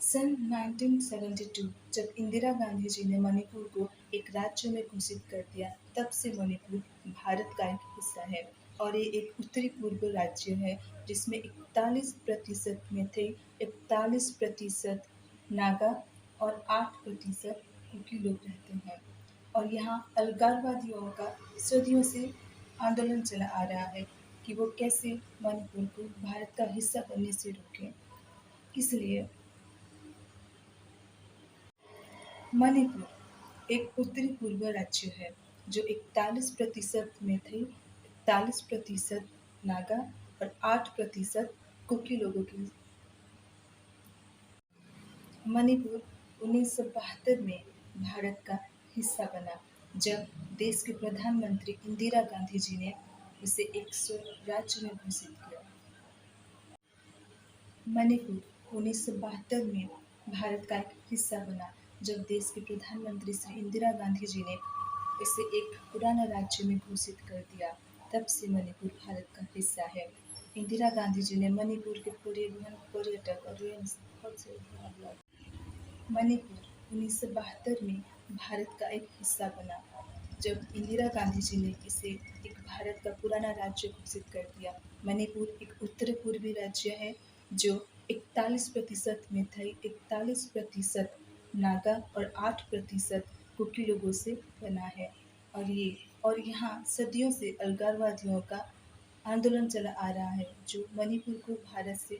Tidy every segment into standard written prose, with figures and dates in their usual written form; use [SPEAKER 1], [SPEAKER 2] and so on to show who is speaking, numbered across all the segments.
[SPEAKER 1] सन 1972 जब इंदिरा गांधी जी ने मणिपुर को एक राज्य में घोषित कर दिया, तब से मणिपुर भारत का एक हिस्सा है और ये एक उत्तरी पूर्व राज्य है जिसमें 41% मैतेई, 41% नागा और 8% कुकी लोग रहते हैं। और यहाँ अलगाववादियों का सदियों से आंदोलन चला आ रहा है कि वो कैसे मणिपुर को भारत का हिस्सा बनने से रोकें। इसलिए मणिपुर एक उत्तरी पूर्व राज्य है जो 41% मैतेई, 41% नागा और 8% कुकी लोगों की। मणिपुर 1972 में भारत का हिस्सा बना जब देश के प्रधानमंत्री इंदिरा गांधी जी ने इसे एक राज्य में घोषित किया। मणिपुर 1972 में भारत का एक हिस्सा बना जब देश के प्रधानमंत्री श्री इंदिरा गांधी जी ने इसे एक पुराना राज्य में घोषित कर दिया। तब से मणिपुर भारत का हिस्सा है। इंदिरा गांधी जी ने मणिपुर के परिवहन, पर्यटक और बहुत से मणिपुर 1972 में भारत का एक हिस्सा बना जब इंदिरा गांधी जी ने इसे एक भारत का पुराना राज्य घोषित कर दिया। मणिपुर एक उत्तर पूर्वी राज्य है जो 41% मैतेई, 41% नागा और 8% कुकी लोगों से बना है। और यहाँ सदियों से अलगाववादियों का आंदोलन चला आ रहा है जो मणिपुर को भारत से।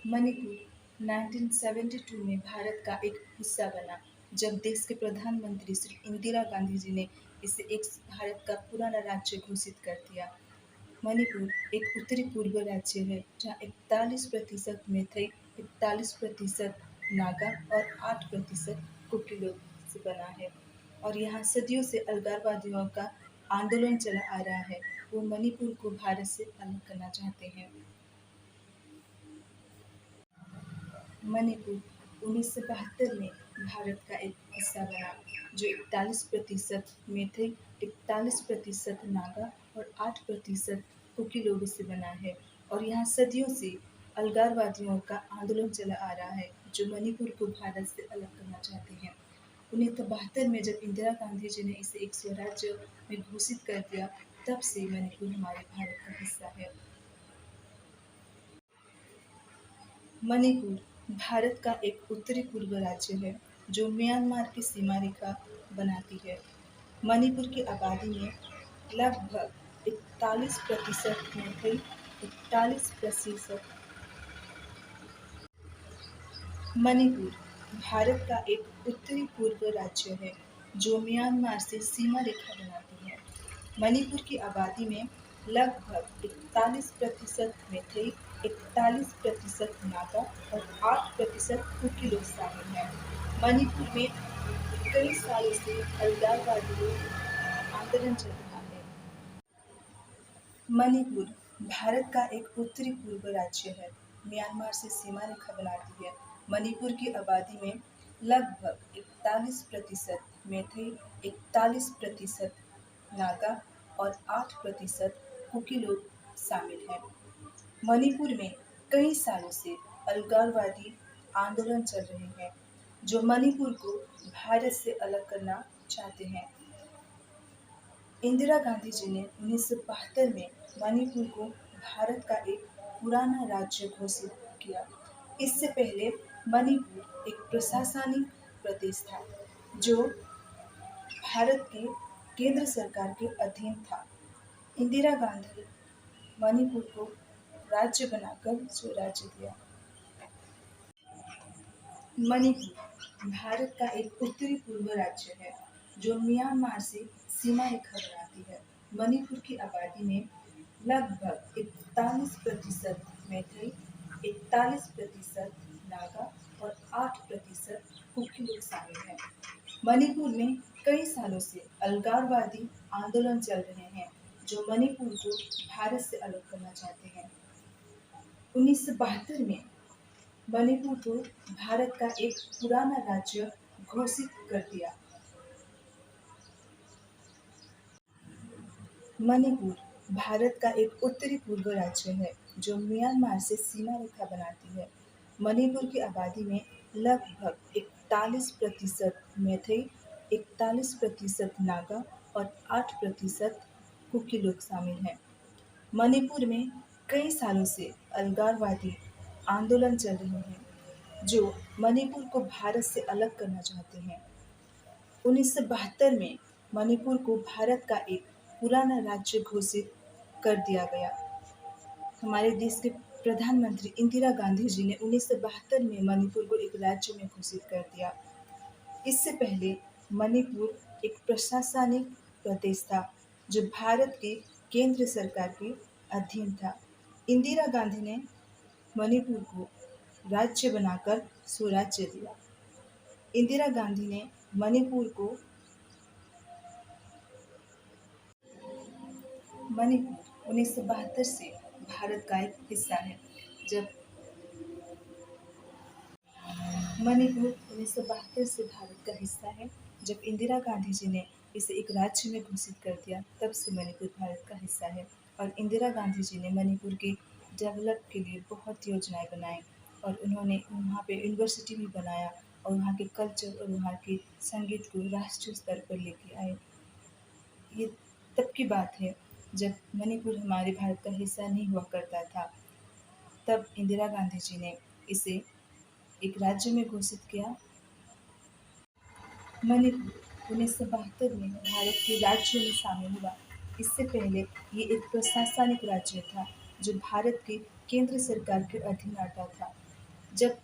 [SPEAKER 1] मणिपुर 1972 में भारत का एक हिस्सा बना जब देश के प्रधानमंत्री श्री इंदिरा गांधी जी ने इसे एक भारत का पुराना राज्य घोषित कर दिया। मणिपुर एक उत्तरी पूर्व राज्य है जहाँ 41% मैतेई, 41% नागा और 8% कुकी लोग से बना है। और यहाँ सदियों से अलगाववादियों का आंदोलन चला आ रहा है। वो मणिपुर को भारत से अलग करना चाहते हैं। मणिपुर 1972 में भारत का एक हिस्सा बना जो 41% मैतेई, 41% नागा और 8% कुकी लोगों से बना है। और यहाँ सदियों से अलगाववादियों का आंदोलन चला आ रहा है जो मणिपुर को भारत से अलग करना चाहते हैं। 1972 में जब इंदिरा गांधी जी ने इसे एक स्वराज्य में घोषित कर दिया, तब से मणिपुर हमारे भारत का हिस्सा है। मणिपुर भारत का एक उत्तरी पूर्व राज्य है जो म्यांमार की सीमा रेखा बनाती है। मणिपुर की आबादी में लगभग 41% मैतेई, 41%। मणिपुर भारत का एक उत्तरी पूर्व राज्य है जो म्यांमार से सीमा रेखा बनाती है। मणिपुर की आबादी में लगभग 41% मैतेई, 41% नागा और 8% कुकी लोग शामिल हैं। मणिपुर में कई सालों से अलगाववादी आंदोलन चल रहा है। मणिपुर भारत का एक उत्तरी पूर्व राज्य है, म्यांमार से सीमा रेखा बनाती है। मणिपुर की आबादी में लगभग 41% मैतेई, 41% नागा और 8% कुकी लोग शामिल हैं। मणिपुर में कई सालों से अलगाववादी आंदोलन चल रहे हैं जो मणिपुर को भारत से अलग करना चाहते हैं। इंदिरा गांधी जी ने 1972 में मणिपुर को भारत का एक पुराना राज्य घोषित किया। इससे पहले मणिपुर एक प्रशासनिक प्रदेश था जो भारत के केंद्र सरकार के अधीन था। इंदिरा गांधी मणिपुर को राज्य बनाकर स्वराज्य दिया। मणिपुर भारत का एक उत्तरी पूर्व राज्य है जो म्यांमार से सीमा रेखा बनाती है। मणिपुर की आबादी में लगभग 41% मैतेई, 41% नागा और 8% कुकी लोग शामिल हैं। मणिपुर में कई सालों से अलगाववादी आंदोलन चल रहे हैं जो मणिपुर को भारत से अलग करना चाहते हैं। 1972 में मणिपुर को भारत का एक पुराना राज्य घोषित कर दिया। मणिपुर भारत का एक उत्तरी पूर्व राज्य है जो म्यांमार से सीमा रेखा बनाती है। मणिपुर की आबादी में लगभग 41% मैथई, 41% नागा और 8% कुकी लोग शामिल हैं। मणिपुर में कई सालों से अलगाववादी आंदोलन चल रहे हैं, जो मणिपुर को भारत से अलग करना चाहते हैं। 1972 में मणिपुर को भारत का एक पुराना राज्य घोषित कर दिया गया। हमारे देश के प्रधानमंत्री इंदिरा गांधी जी ने 1972 में मणिपुर को एक राज्य में घोषित कर दिया। इससे पहले मणिपुर एक प्रशासनिक प्रदेश था, जो भारत की केंद्र सरकार के अधीन था। इंदिरा गांधी ने मणिपुर को राज्य बनाकर स्वराज्य दिया। इंदिरा गांधी ने मणिपुर 1972 से भारत का एक हिस्सा है। जब मणिपुर 1972 से भारत का हिस्सा है, जब इंदिरा गांधी जी ने इसे एक राज्य में घोषित कर दिया, तब से मणिपुर भारत का हिस्सा है। और इंदिरा गांधी जी ने मणिपुर के डेवलप के लिए बहुत योजनाएं बनाई और उन्होंने वहाँ पे यूनिवर्सिटी भी बनाया और वहाँ के कल्चर और वहाँ के संगीत को राष्ट्रीय स्तर पर लेके आए। ये तब की बात है जब मणिपुर हमारे भारत का हिस्सा नहीं हुआ करता था। तब इंदिरा गांधी जी ने इसे एक राज्य में घोषित किया। मणिपुर 1972 में भारत के राज्यों में शामिल हुआ। इससे पहले ये एक प्रशासनिक राज्य था, जो भारत की केंद्र सरकार के अधीन आता था। जब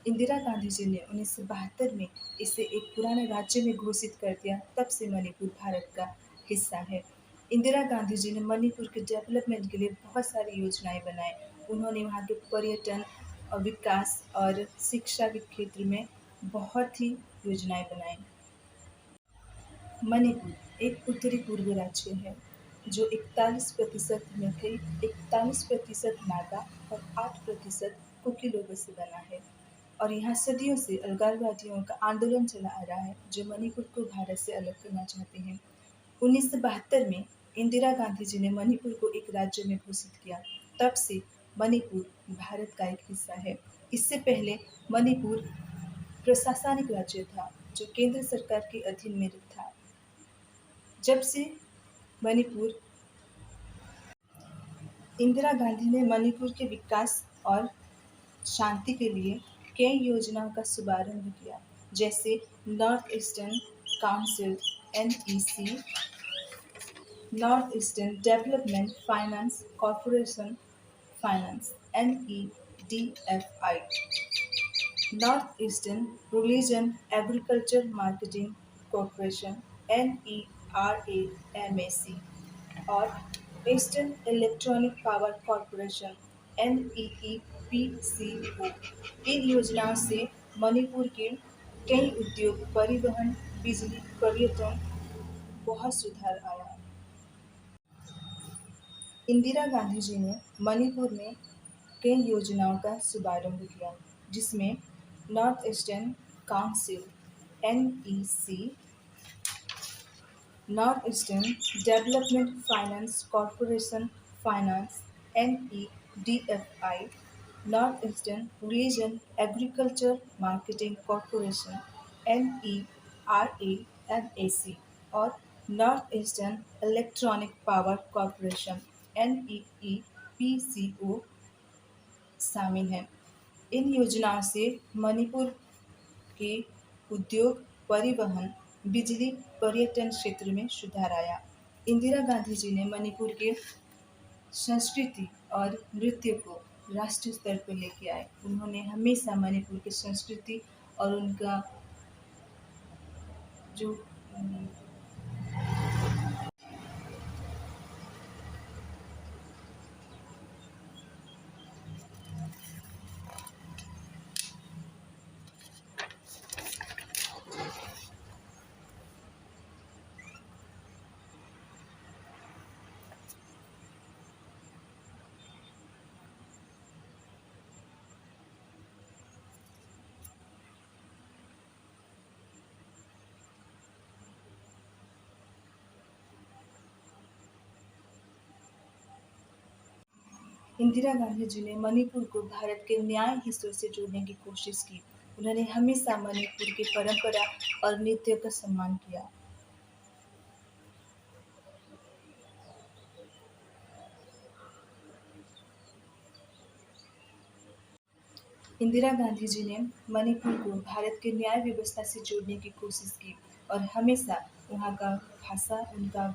[SPEAKER 1] इंदिरा गांधी जी ने 1972 में इसे एक पुराने राज्य में घोषित कर दिया, तब से मणिपुर भारत का हिस्सा है। इंदिरा गांधी जी ने मणिपुर के डेवलपमेंट के लिए बहुत सारी योजनाएं बनाई। उन्होंने वहाँ के पर्यटन और विकास और शिक्षा के क्षेत्र में बहुत ही योजनाएं बनाई। मणिपुर एक उत्तरी पूर्वी राज्य है, जो 41% मैथई, 41% नागा और 8% कुकी लोगों से बना है। और यहाँ सदियों से अलगाववादियों का आंदोलन चला आ रहा है, जो मणिपुर को भारत से अलग करना चाहते हैं। 1972 में इंदिरा गांधी जी ने मणिपुर को एक राज्य में घोषित किया। तब से मणिपुर भारत का एक हिस्सा है। इससे पहले मणिपुर प्रशासनिक राज्य था, जो केंद्र सरकार के अधीन में था। जब से मणिपुर इंदिरा गांधी ने मणिपुर के विकास और शांति के लिए कई योजनाओं का शुभारंभ किया, जैसे north eastern council (NEC), north eastern development finance corporation finance (NEDFI), north eastern religion agriculture marketing corporation (NERAMAC) और eastern electronic power corporation (NEEPCO). इन योजनाओं से मणिपुर के कई उद्योग, परिवहन, बिजली, पर्यटन बहुत सुधार आया। इंदिरा गांधी जी ने मणिपुर में कई योजनाओं का शुभारंभ किया, जिसमें north eastern council (NEC), north eastern development finance corporation finance (NEDFI), north eastern region agriculture marketing corporation (NERAMAC) और north eastern electronic power corporation (NEEPCO) शामिल हैं। इन योजनाओं से मणिपुर के उद्योग, परिवहन, बिजली, पर्यटन क्षेत्र में सुधार आया। इंदिरा गांधी जी ने मणिपुर के संस्कृति और नृत्य को राष्ट्रीय स्तर पर लेके आए। उन्होंने हमेशा मणिपुर की संस्कृति और उनका जो इंदिरा गांधी जी ने मणिपुर को भारत के न्याय हिस्सों से जोड़ने की कोशिश की। उन्होंने हमेशा मणिपुर की परंपरा और नृत्य का सम्मान किया। इंदिरा गांधी जी ने मणिपुर को भारत के न्याय व्यवस्था से जोड़ने की कोशिश की और हमेशा वहाँ का भाषा उनका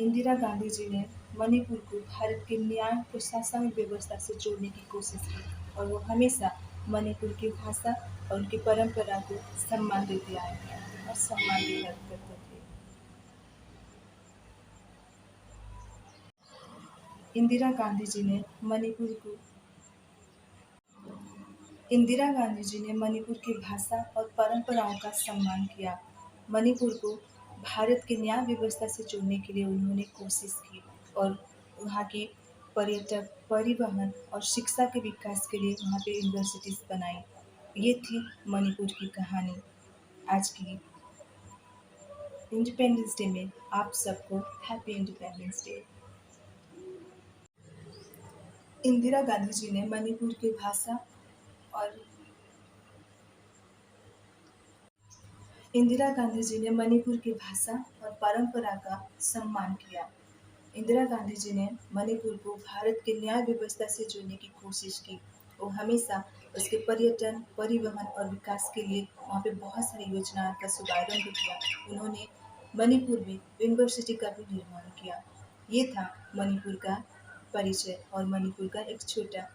[SPEAKER 1] इंदिरा गांधी जी ने मणिपुर को भारत के न्याय प्रशासनिक व्यवस्था से जोड़ने की कोशिश की और वो हमेशा मणिपुर की भाषा और उनकी परंपरा को सम्मान देते आए हैं और सम्मान दिया करते थे। इंदिरा गांधी जी ने मणिपुर को इंदिरा गांधी जी ने मणिपुर की भाषा और परंपराओं का सम्मान किया। मणिपुर को भारत के न्याय व्यवस्था से जोड़ने के लिए उन्होंने कोशिश की और वहाँ की पर्यटक, परिवहन और शिक्षा के विकास के लिए वहाँ पे यूनिवर्सिटीज़ बनाई। ये थी मणिपुर की कहानी। आज की इंडिपेंडेंस डे में आप सबको happy independence day. Indira Gandhi ji ने मणिपुर की भाषा और इंदिरा गांधी जी ने मणिपुर की भाषा और परंपरा का सम्मान किया। इंदिरा गांधी जी ने मणिपुर को भारत के न्याय व्यवस्था से जोड़ने की कोशिश की। वो हमेशा उसके पर्यटन, परिवहन और विकास के लिए वहाँ पे बहुत सारी योजनाओं का शुभारंभ किया। उन्होंने मणिपुर में यूनिवर्सिटी का भी निर्माण किया। ये था मणिपुर का परिचय और मणिपुर का एक छोटा